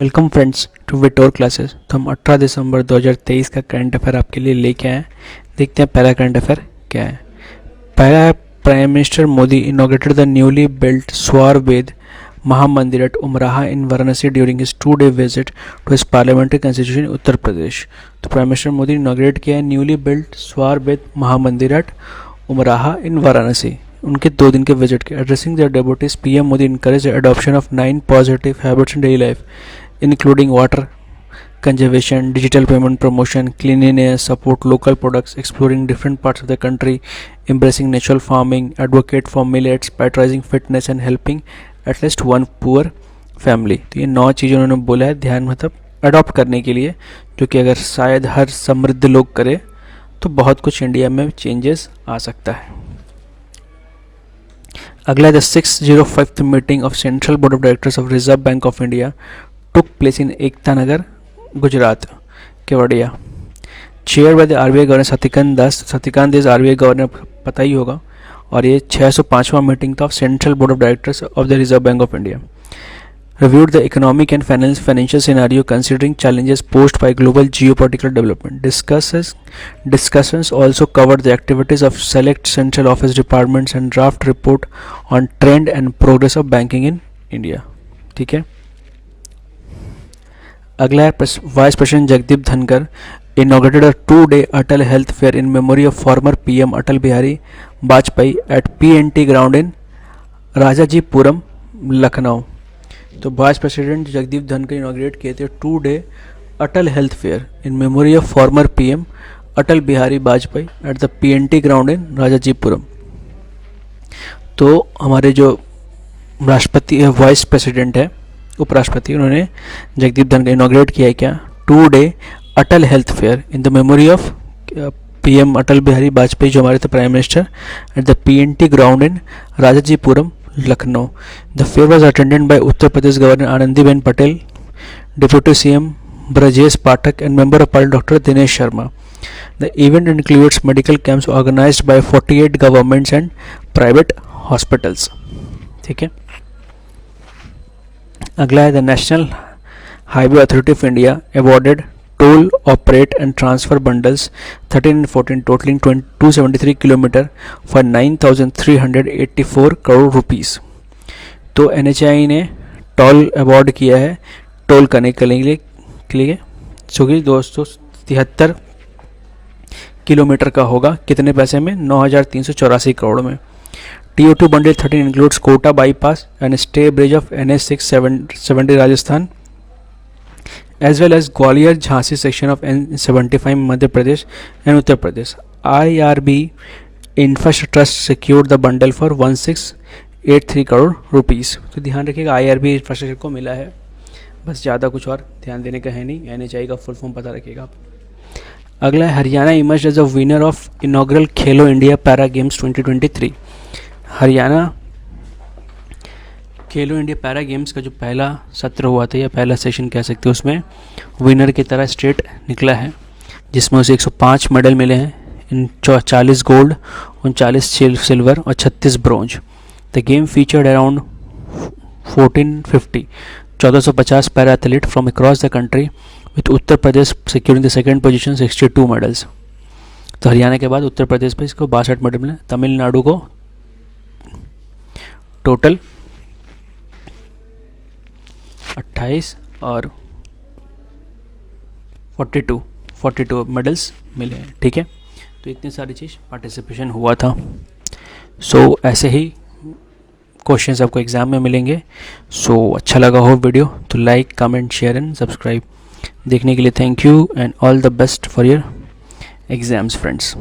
Welcome friends to विटोर classes. तो हम 18 दिसंबर 2023 का करंट अफेयर आपके लिए लेके आए हैं। देखते हैं पहला करंट अफेयर क्या है। पहला है, prime minister Modi inaugurated the newly built Swarved Mahamandir at Umraha in Varanasi during his 2-day visit to his parliamentary constitution Uttar Pradesh. तो प्राइम मिनिस्टर मोदी इनॉग्रेट किया है newly built Swarved Mahamandir at Umraha in Varanasi उनके 2 दिन के विजिट के। Addressing their devotees, PM Modi encouraged the adoption of 9 positive habits in daily life, including water conservation, digital payment promotion, cleanliness, support local products, exploring different parts of the country, embracing natural farming, advocate for millets, prioritizing fitness and helping at least one poor family। तो ये 9 चीज़ें उन्होंने बोला है ध्यान मतलब adopt करने के लिए, जो कि अगर शायद हर समृद्ध लोग करे तो बहुत कुछ इंडिया में चेंजेस आ सकता है। अगला, the 605th meeting of central board of directors of reserve bank of India took place in Ekta Nagar, Gujarat, Kevadia. Chair by the RBI governor Shaktikanta Das RBI governor पता ही होगा। और ये 605वां मीटिंग था of central board of directors of the reserve bank of India. Reviewed the economic and financial scenario considering challenges posed by global geopolitical development. Discussions also covered the activities of select central office departments and draft report on trend and progress of banking in India। ठीक है। अगला है, vice president Jagdeep Dhankhar inaugurated a 2-day Atal Health Fair in memory of former PM Atal Bihari Vajpayee at PNT ground in Rajajipuram, Lucknow. तो vice president Jagdeep Dhankhar inaugurate किए थे 2-day Atal health fair in memory of former PM Atal Bihari Vajpayee at the PNT ground in Rajajipuram. तो हमारे जो राष्ट्रपति है, vice president है, उपराष्ट्रपति, उन्होंने जगदीप धनखड़ इनॉग्रेट किया है क्या 2-day Atal health fair in the memory of PM Atal Bihari Vajpayee, जो हमारे थे prime minister, at the PNT ground in Rajajipuram, Lucknow. The fair was attended by Uttar Pradesh governor Anandiben Patel, deputy CM Brajesh Pathak and member of parliament doctor Dinesh Sharma. The event includes medical camps organised by 48 governments and private hospitals. ठीक है। अगला है, the national highway authority of India awarded toll operate and transfer bundles 13 and 14 totalling 273 kilometre for 9,384 crore rupees. तो NHI ने toll award किया है toll करने के लिए जो कि 273 किलोमीटर का होगा। कितने पैसे में? 9,384 करोड़ में। TO2 bundle 13 includes Kota bypass and stay bridge of NH 670 Rajasthan, as well as Gwalior Jhansi section of N75 Madhya Pradesh and Uttar Pradesh. IRB Infrastructure Trust secured the bundle for 1683 crore rupees. तो ध्यान रखिएगा IRB infrastructure को मिला है, बस ज़्यादा कुछ और ध्यान देने का है नहीं। NHI का फुल फॉर्म पता रखिएगा आप। अगला है, Haryana emerge as a winner of inaugural Khelo India para games 2023। Haryana Khelo India para games का जो पहला सत्र हुआ था या पहला सेशन कह सकते हो, उसमें विनर की तरह स्टेट निकला है, जिसमें उसे 105 मेडल मिले हैं, इन 40 गोल्ड, 39 सिल्वर और 36 bronze. The game featured around 1450 para athlete from across the country with Uttar Pradesh securing the second position 62 medals. तो हरियाणा के बाद उत्तर प्रदेश पर इसको 62 मेडल मिले। तमिलनाडु को टोटल 28 और 42 मेडल्स मिले हैं। ठीक है। तो इतनी सारी चीज़ पार्टिसिपेशन हुआ था। सो ऐसे ही क्वेश्चंस आपको एग्ज़ाम में मिलेंगे। सो अच्छा लगा हो वीडियो तो like, comment, share and subscribe. देखने के लिए thank you and all the best for your exams friends.